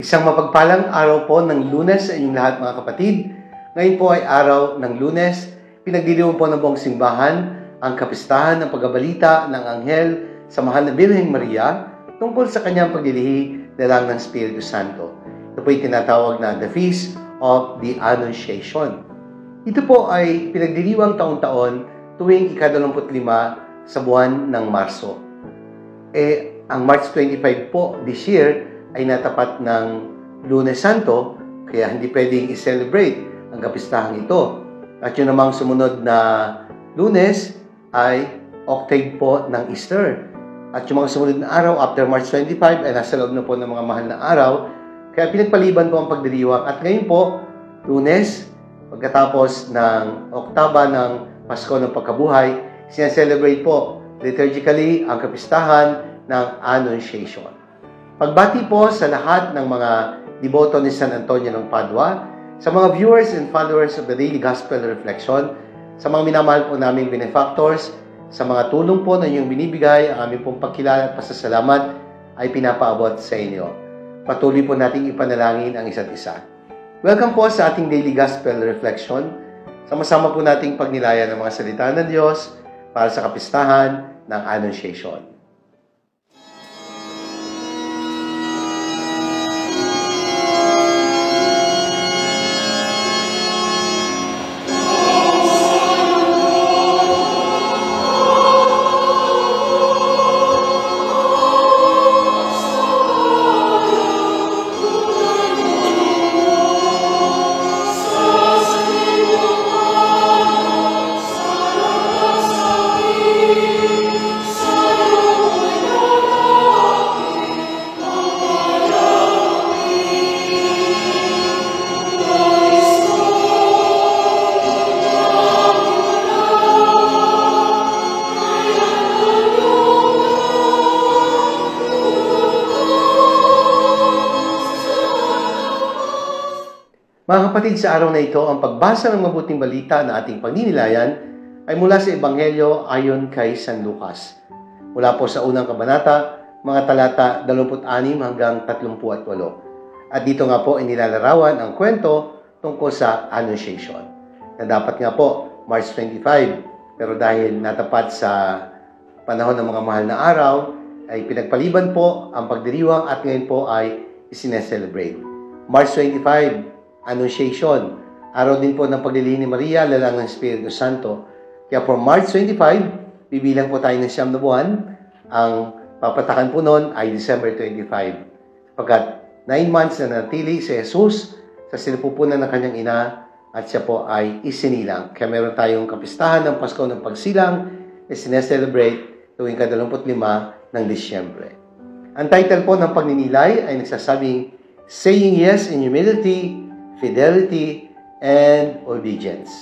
Isang mapagpalang araw po ng Lunes sa inyong lahat mga kapatid. Ngayon po ay araw ng Lunes. Pinagdiriwang po ng buong simbahan ang kapistahan ng pagbabalita ng Anghel sa Mahal na Birheng Maria tungkol sa kanyang paglilihi dalang ng Espiritu Santo. Ito po ay tinatawag na the Feast of the Annunciation. Ito po ay pinagdiriwang taon-taon tuwing ika-25 sa buwan ng Marso. Ang March 25 po this year ay natapat ng Lunes Santo, kaya hindi pwedeng i-celebrate ang kapistahang ito. At yun namang sumunod na Lunes ay octave po ng Easter. At yung mga sumunod na araw, after March 25, ay nasa loob na po ng mga mahal na araw. Kaya pinagpaliban po ang pagdiriwang. At ngayon po, Lunes, pagkatapos ng oktaba ng Pasko ng Pagkabuhay, sinaselebrate po liturgically ang kapistahan ng Annunciation. Pagbati po sa lahat ng mga deboto ni San Antonio ng Padua, sa mga viewers and followers of the Daily Gospel Reflection, sa mga minamahal po naming benefactors, sa mga tulong po na inyong binibigay, ang aming pong pagkilala at pasasalamat ay pinapaabot sa inyo. Patuloy po nating ipanalangin ang isa't isa. Welcome po sa ating Daily Gospel Reflection. Sama-sama po nating pagnilayan ng mga salita ng Diyos para sa kapistahan ng Annunciation. Mga kapatid, sa araw na ito, ang pagbasa ng mabuting balita na ating pagninilayan ay mula sa Ebanghelyo ayon kay San Lucas. Mula po sa unang kabanata, mga talata 26 hanggang 38. At dito nga po ay nilalarawan ang kwento tungkol sa Annunciation, na dapat nga po March 25, pero dahil natapat sa panahon ng mga mahal na araw, ay pinagpaliban po ang pagdiriwang at ngayon po ay isineselebrate. March 25, Annunciation, araw din po ng paglilihi ni Maria, lalang ng Espiritu Santo. Kaya for March 25, bibilang po tayo ng 9 na buwan. Ang papatakan po noon ay December 25. Pagkat 9 months na natili si Jesus sa sinapupunan ng kanyang ina at siya po ay isinilang. Kaya meron tayong kapistahan ng Pasko ng Pagsilang na sineselebrate tuwing ka-25 ng Disyembre. Ang title po ng pagninilay ay nagsasabing, Saying Yes in Humility, Fidelity, and Obedience.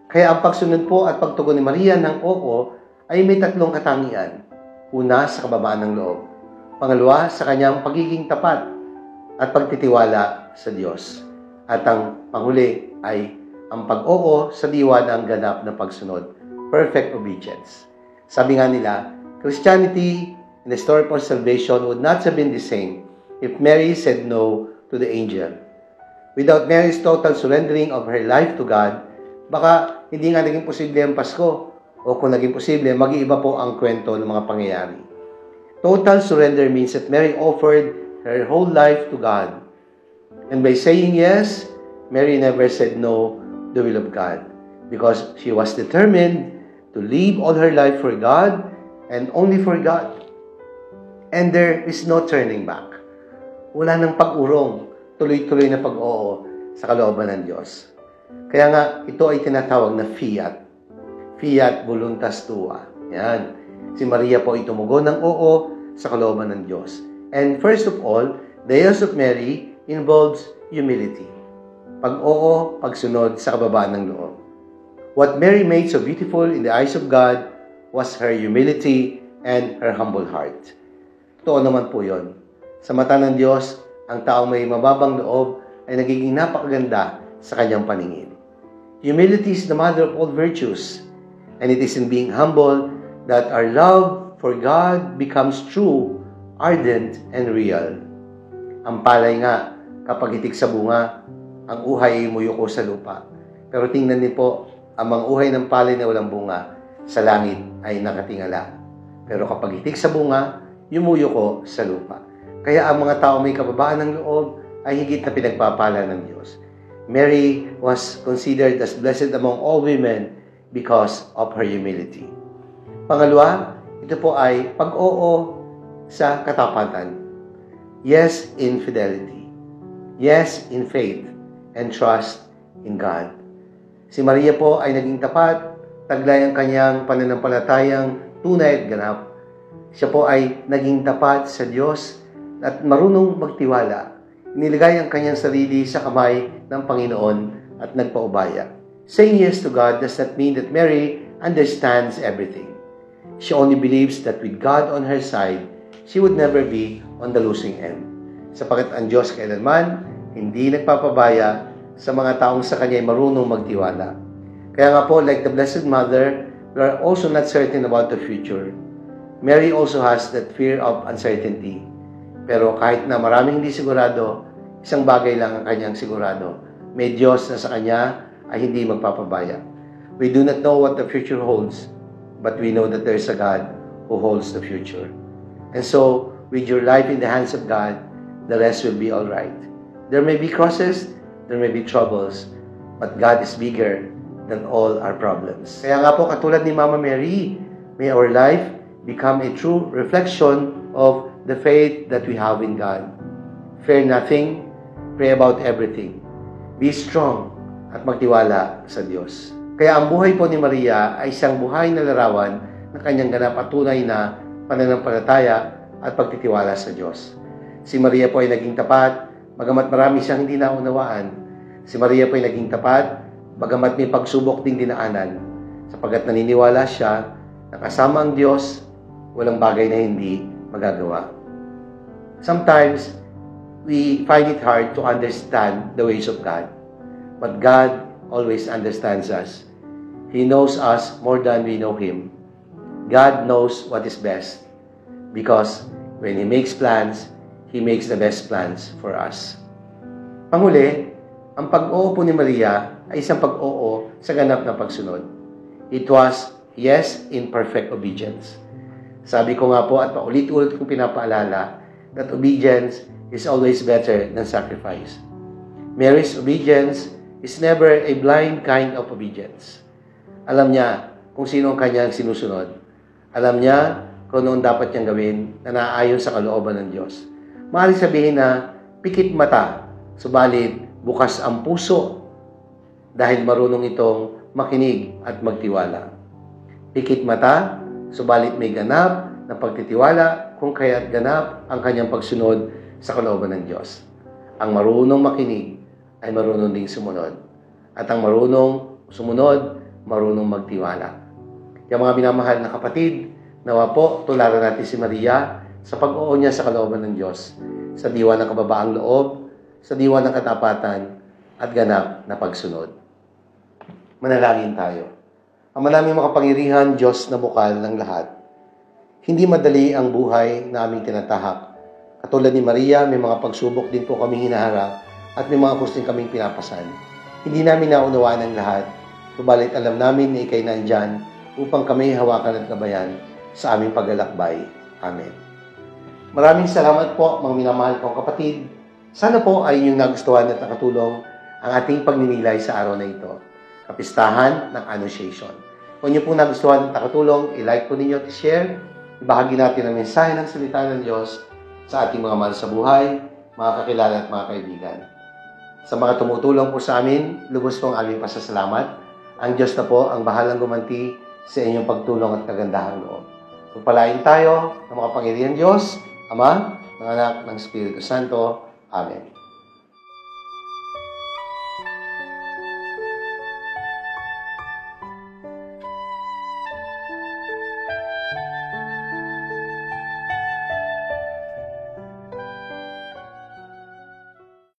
Kaya ang pagsunod po at pagtugon ni Maria ng oo ay may tatlong katangian. Una, sa kababaan ng loob. Pangalawa, sa kanyang pagiging tapat at pagtitiwala sa Diyos. At ang panghuli ay ang pag-oo sa diwa ng ganap na pagsunod. Perfect obedience. Sabi nga nila, Christianity and the story for salvation would not have been the same if Mary said no to the angel. Without Mary's total surrendering of her life to God, baka hindi nga naging posible ang Pasko. O kung naging posible, mag-iiba po ang kwento ng mga pangyayari. Total surrender means that Mary offered her whole life to God. And by saying yes, Mary never said no to the will of God, because she was determined to live all her life for God and only for God. And there is no turning back. Wala nang pag-urong. Tuloy-tuloy na pag-oo sa kalooban ng Diyos. Kaya nga, ito ay tinatawag na fiat. Fiat voluntas tua. Yan. Si Maria po ay tumugon ng oo sa kalooban ng Diyos. And first of all, the yes of Mary involves humility. Pag-oo, pagsunod sa kababaan ng loob. What Mary made so beautiful in the eyes of God was her humility and her humble heart. Totoo naman po yun. Sa mata ng Diyos, ang taong may mababang loob ay nagiging napakaganda sa kanyang paningin. Humility is the mother of all virtues, and it is in being humble that our love for God becomes true, ardent, and real. Ang palay nga Kapag hitik sa bunga, ang uhay ay muyuko sa lupa. Pero tingnan niyo po, ang mga uhay ng palay na walang bunga, sa langit ay nakatingala. Pero kapag hitik sa bunga, yumuyuko sa lupa. Kaya ang mga tao may kababaan ng loob ay higit na pinagpapala ng Diyos. Mary was considered as blessed among all women because of her humility. Pangalawa, ito po ay pag-oo sa katapatan. Yes in fidelity. Yes in faith and trust in God. Si Maria po ay naging tapat, taglay ang kanyang pananampalatayang tunay at ganap. Siya po ay naging tapat sa Diyos at marunong magtiwala. Inilagay ang kanyang sarili sa kamay ng Panginoon at nagpaubaya. Saying yes to God does not mean that Mary understands everything. She only believes that with God on her side, she would never be on the losing end. Sapagkat ang Diyos kailanman hindi nagpapabaya sa mga taong sa Kanya ay marunong magtiwala. Kaya nga po, like the Blessed Mother, we are also not certain about the future. Mary also has that fear of uncertainty. Pero kahit na maraming hindi sigurado, isang bagay lang ang kanyang sigurado. May Diyos na sa Kanya ay hindi magpapabaya. We do not know what the future holds, but we know that there is a God who holds the future. And so, with your life in the hands of God, the rest will be all right. There may be crosses, there may be troubles, but God is bigger than all our problems. Kaya nga po, katulad ni Mama Mary, may our life become a true reflection of the faith that we have in God. Fear nothing, pray about everything. Be strong at magtiwala sa Diyos. Kaya ang buhay po ni Maria ay isang buhay na larawan ng kanyang ganap at tunay na pananampalataya at pagtitiwala sa Diyos. Si Maria po ay naging tapat, bagamat marami siyang hindi naunawaan. Si Maria po ay naging tapat, bagamat may pagsubok ding dinaanan, sapagkat naniniwala siya na kasama ang Diyos, walang bagay na hindi magagawa. Sometimes, we find it hard to understand the ways of God. But God always understands us. He knows us more than we know Him. God knows what is best. Because when He makes plans, He makes the best plans for us. Panghuli, ang pag-oo po ni Maria ay isang pag-oo sa ganap na pagsunod. It was yes in perfect obedience. Sabi ko nga po at paulit-ulit kong pinapaalala that obedience is always better than sacrifice. Mary's obedience is never a blind kind of obedience. Alam niya kung sino ang kanyang sinusunod. Alam niya kung noon dapat niyang gawin na naayon sa kalooban ng Diyos. Maaaring sabihin na pikit mata, subalit bukas ang puso dahil marunong itong makinig at magtiwala. Pikit mata, subalit may ganap na pagtitiwala kung kaya't ganap ang kanyang pagsunod sa kalooban ng Diyos. Ang marunong makinig ay marunong ding sumunod. At ang marunong sumunod, marunong magtiwala. Kaya mga minamahal na kapatid, nawa po, tularan natin si Maria sa pag-oo niya sa kalooban ng Diyos, sa diwa ng kababaang loob, sa diwa ng katapatan, at ganap na pagsunod. Manalangin tayo. Ang maraming makapangyarihan, Diyos na bukal ng lahat. Hindi madali ang buhay na aming tinatahak. Katulad ni Maria, may mga pagsubok din po kaming hinaharap at may mga kusting kaming pinapasan. Hindi namin naunawaan ang lahat, subalit alam namin na ikay nandyan upang kami hawakan at gabayan sa aming paglalakbay. Amen. Maraming salamat po, mga minamahal kong kapatid. Sana po ay inyong nagustuhan at nakatulong ang ating pagninilay sa araw na ito. Kapistahan ng Annunciation. Kung inyo po nagustuhan at nakatulong, i-like po ninyo at i-share. Ibahagi natin ang mensahe ng salita ng Diyos sa ating mga mahal sa buhay, mga kakilala at mga kaibigan. Sa mga tumutulong po sa amin, lubos po ang aming pasasalamat. Ang Diyos na po ang bahalang gumanti sa inyong pagtulong at kagandahang loob. Pagpalain tayo ng makapangyarihan Diyos, Ama, ng Anak, ng Espiritu Santo. Amen.